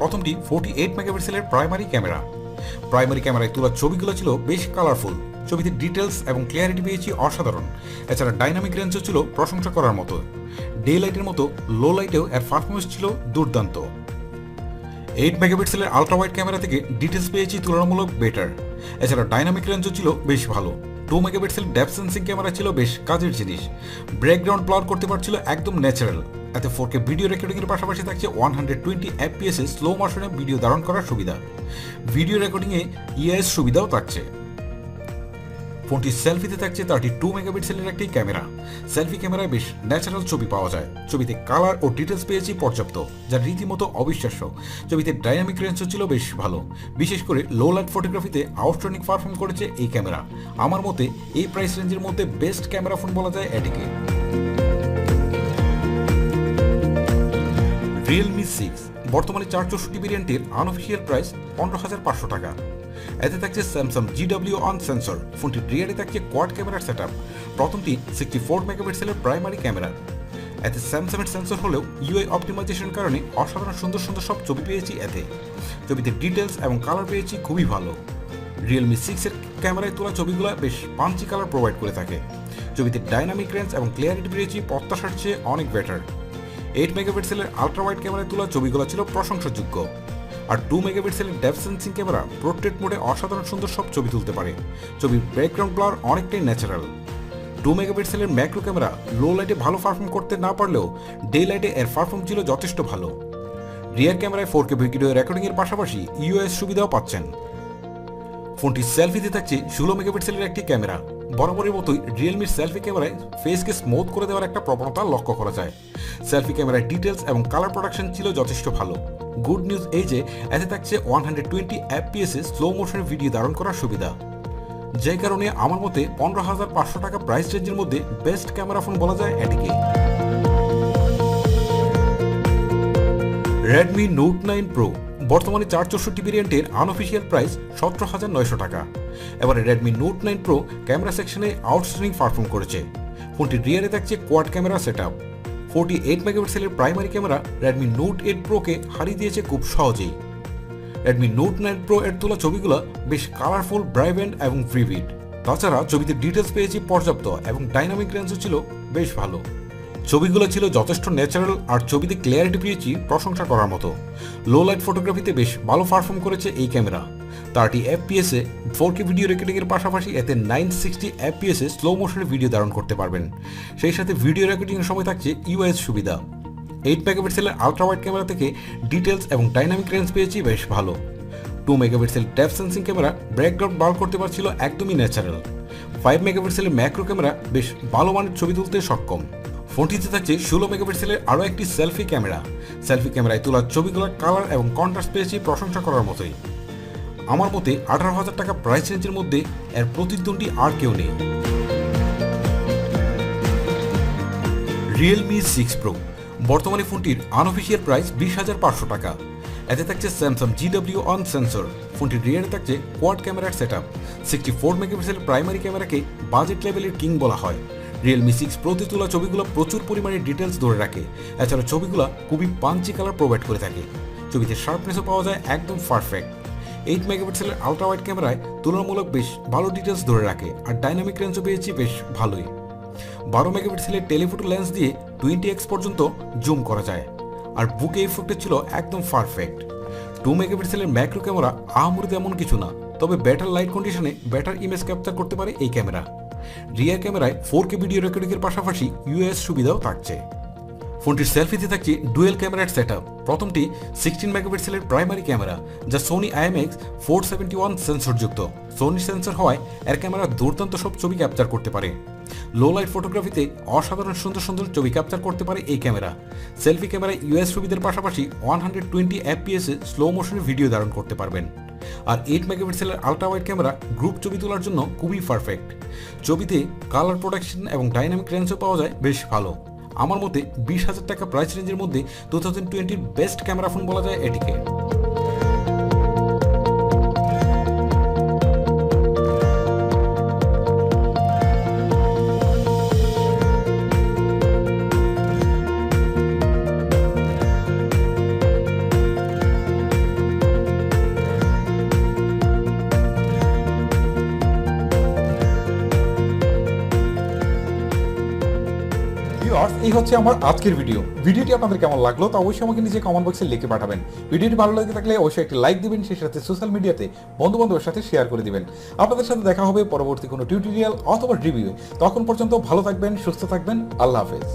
প্রথমটি 48 মেগাপিক্সেলের primary camera. Primary ক্যামেরায় তোলা ছবিগুলো ছিল বেশ কালারফুল, ছবিতে ডিটেলস এবং ক্লিয়ারিটি পেয়েছি অসাধারণ। এছাড়া ডাইনামিক রেঞ্জও ছিল প্রশংসা করার মতো। ডে লাইটের মতো লো লাইটেও এর পারফরমেন্স ছিল দুর্দান্ত। 8 মেগাপিক্সেলের আলট্রা ওয়াইড ক্যামেরা থেকে ডিটেলস পেয়েছি তুলনামূলক বেটার। এছাড়া ডাইনামিক রেঞ্জও ছিল বেশ ভালো। 2 মেগাপিক্সেল ডেপথ সেন্সিং ক্যামেরা ছিল বেশ কাজের জিনিস। ব্যাকগ্রাউন্ড ব্লার করতে পারছিল একদম ন্যাচারাল। এতে 4K ভিডিও রেকর্ডিংয়ের পাশাপাশি থাকছে 120 FPS এ স্লো মোশনে ভিডিও ধারণ করার সুবিধা। ভিডিও রেকর্ডিংয়ে ইএস সুবিধাও থাকছে। ফোনটি সেলফিতে থাকছে 32 মেগাপিক্সেলের একটি ক্যামেরা। সেলফি ক্যামেরায় বেশ ন্যাচারাল ছবি পাওয়া যায়। ছবিতে কালার ও ডিটেলস পেয়েছি পর্যাপ্ত, যা রীতিমতো অবিশ্বাস্য। ছবিতে ডাইনামিক রেঞ্জও ছিল বেশ ভালো। বিশেষ করে লো লাইট ফটোগ্রাফিতে আউটস্ট্যান্ডিং পারফর্ম করেছে এই ক্যামেরা। আমার মতে এই প্রাইস রেঞ্জের মধ্যে বেস্ট ক্যামেরা ফোন বলা যায় এটিকে। রিয়েলমি 6 বর্তমানে 464 ভেরিয়েন্টের আনঅফিসিয়াল প্রাইস 15,500 টাকা। এতে থাকছে স্যামসাং GW অন সেন্সর। ফোনটির রিয়ারে থাকছে কোয়াড ক্যামেরার সেটআপ। প্রথমটি 64 মেগাপিক্সেলের প্রাইমারি ক্যামেরা। এতে স্যামসাংয়ের সেন্সর হলেও ইউআই অপটিমাইজেশনের কারণে অসাধারণ সুন্দর সুন্দর সব ছবি পেয়েছি এতে। ছবিতে ডিটেলস এবং কালার পেয়েছি খুবই ভালো। রিয়েলমি 6 ক্যামেরায় তোলা ছবিগুলো বেশ পাঞ্চি কালার প্রোভাইড করে থাকে। ছবিতে ডাইনামিক রেঞ্জ এবং ক্লিয়ারিটি পেয়েছি প্রত্যাশার চেয়ে অনেক বেটার। 8 মেগাপিক্সেলের আলট্রা ওয়াইড ক্যামেরায় তোলা ছবিগুলো ছিল প্রশংসাযোগ্য। আর 2 মেগাপিক্সেলের ডেপথ সেন্সিং ক্যামেরা পোর্ট্রেট মোডে অসাধারণ সুন্দর সব ছবি তুলতে পারে। ছবির ব্যাকগ্রাউন্ড ব্লার অনেকটাই ন্যাচারাল। 2 মেগাপিক্সেলের ম্যাক্রো ক্যামেরা লো লাইটে ভালো পারফর্ম করতে না পারলেও ডে লাইটে এর পারফর্ম ছিল যথেষ্ট ভালো। রিয়ার ক্যামেরায় 4K ভিডিও রেকর্ডিংয়ের পাশাপাশি ইউএস সুবিধাও পাচ্ছেন। ফোনটি সেলফিতে থাকছে 16 মেগাপিক্সেলের একটি ক্যামেরা। বরাবরের মতোই রিয়েলমির সেলফি ক্যামেরায় ফেসকে স্মুথ করে দেওয়ার একটা প্রবণতা লক্ষ্য করা যায়। সেলফি ক্যামেরায় ডিটেলস এবং কালার প্রোডাকশন ছিল যথেষ্ট ভালো। গুড নিউজ এই যে এতে থাকছে 120 FPS এ স্লো মোশনে ভিডিও ধারণ করার সুবিধা, যে কারণে আমার মতে 15,500 টাকা প্রাইস রেঞ্জের মধ্যে বেস্ট ক্যামেরা ফোন বলা যায় এটিকে। রেডমি নোট 9 প্রো বর্তমানে 464 ভেরিয়েন্টের আনঅফিসিয়াল প্রাইস 17,900 টাকা। এবারে রেডমি নোট 9 প্রো ক্যামেরা সেকশনে আউটস্ট্যান্ডিং পারফর্ম করেছে। ফোনটির রিয়ারে থাকছে কোয়াড ক্যামেরা সেটআপ। 48 মেগাপিক্সেলের প্রাইমারি ক্যামেরা রেডমি নোট 8 প্রোকে হারিয়ে দিয়েছে খুব সহজেই। রেডমি নোট 9 প্রো এর তোলা ছবিগুলো বেশ কালারফুল, ব্রাইভেন্ট এবং ভিভিড। তাছাড়া ছবিতে ডিটেলস পেয়েছি পর্যাপ্ত এবং ডাইনামিক রেঞ্জও ছিল বেশ ভালো। ছবিগুলো ছিল যথেষ্ট ন্যাচারাল আর ছবিতে ক্লিয়ারিটি পেয়েছি প্রশংসা করার মতো। লো লাইট ফটোগ্রাফিতে বেশ ভালো পারফর্ম করেছে এই ক্যামেরা। 30 FPS এ 4K ভিডিও রেকর্ডিংয়ের পাশাপাশি এতে 960 FPS এ স্লো মোশনে ভিডিও ধারণ করতে পারবেন। সেই সাথে ভিডিও রেকর্ডিংয়ের সময় থাকছে ইউএস সুবিধা। 8 মেগাপিক্সেলের আলট্রা ওয়াইড ক্যামেরা থেকে ডিটেলস এবং ডাইনামিক রেঞ্জ পেয়েছি বেশ ভালো। 2 megapixel depth sensing camera background blur করতে পারছিল একদমই ন্যাচারাল। 5 মেগাপিক্সেলের ম্যাক্রো ক্যামেরা বেশ ভালো মানের ছবি তুলতে সক্ষম। ফোনটিতে থাকছে 16 মেগাপিক্সেলের আরও একটি সেলফি ক্যামেরা। সেলফি ক্যামেরায় তোলা ছবিগুলোর কালার এবং কন্ট্রাস্ট পেয়েছি প্রশংসা করার মতোই। আমার মতে 18,000 টাকা প্রাইস রেঞ্জের মধ্যে এর প্রতিদ্বন্দ্বী আর কেউ নেই। রিয়েলমি 6 প্রো বর্তমানে ফোনটির আনঅফিসিয়াল প্রাইস 20,500 টাকা। এতে থাকছে স্যামসাং GW অন সেন্সর। ফোনটির রিয়ারে থাকছে কোয়াড ক্যামেরার সেটআপ। 64 মেগাপিক্সেলের প্রাইমারি ক্যামেরাকে বাজেট লেভেলের কিং বলা হয়। রিয়েলমি 6 প্রোতে তোলা ছবিগুলো প্রচুর পরিমাণে ডিটেলস ধরে রাখে। এছাড়া ছবিগুলো খুবই পাঞ্চি কালার প্রোভাইড করে থাকে। ছবিতে শার্পনেসও পাওয়া যায় একদম পারফেক্ট। 8 মেগাপিক্সেলের আলট্রা ওয়াইড ক্যামেরায় তুলনামূলক বেশ ভালো ডিটেলস ধরে রাখে আর ডাইনামিক রেঞ্জও পেয়েছি বেশ ভালোই। 12 মেগাপিক্সেলের টেলিফোটো লেন্স দিয়ে 20x পর্যন্ত জুম করা যায় আর বুকে ইফেক্টে ছিল একদম পারফেক্ট। 2 মেগাপিক্সেলের ম্যাক্রো ক্যামেরা আহামরি তেমন কিছু না, তবে বেটার লাইট কন্ডিশনে বেটার ইমেজ ক্যাপচার করতে পারে এই ক্যামেরা। রিয়ার ক্যামেরায় 4K ভিডিও রেকর্ডিংয়ের পাশাপাশি ইউএস সুবিধাও থাকছে। ফোনটির সেলফিতে থাকছে ডুয়েল ক্যামেরার সেটআপ। প্রথমটি 16 মেগাপিক্সেলের প্রাইমারি ক্যামেরা, যা সোনি IMX471 সেন্সরযুক্ত। সোনি সেন্সর হওয়ায় এর ক্যামেরা দুর্দান্ত সব ছবি ক্যাপচার করতে পারে। লো লাইট ফটোগ্রাফিতে অসাধারণ সুন্দর সুন্দর ছবি ক্যাপচার করতে পারে এই ক্যামেরা। সেলফি ক্যামেরায় ইউএস সুবিধার পাশাপাশি 120 FPS এ স্লো মোশনে ভিডিও ধারণ করতে পারবেন। আর 8 মেগাপিক্সেলের আলট্রা ওয়াইড ক্যামেরা গ্রুপ ছবি তোলার জন্য খুবই পারফেক্ট। ছবিতে কালার প্রোডাকশন এবং ডাইনামিক রেঞ্জও পাওয়া যায় বেশ ভালো। আমার মতে 20,000 টাকা প্রাইস রেঞ্জের মধ্যে 2020 বেস্ট ক্যামেরা ফোন বলা যায় এটিকে। ভিউয়ার্স, এই হচ্ছে আমার আজকের ভিডিওটি আপনাদের কেমন লাগলো তা অবশ্যই আমাকে নিচে কমেন্ট বক্সে লিখে পাঠাবেন। ভিডিওটি ভালো লেগে থাকলে অবশ্যই একটি লাইক দিবেন, সেই সাথে সোশ্যাল মিডিয়াতে বন্ধু বান্ধবের সাথে শেয়ার করে দিবেন। আপনাদের সাথে দেখা হবে পরবর্তী কোনো টিউটোরিয়াল অথবা রিভিউ। তখন পর্যন্ত ভালো থাকবেন, সুস্থ থাকবেন। আল্লাহ হাফেজ।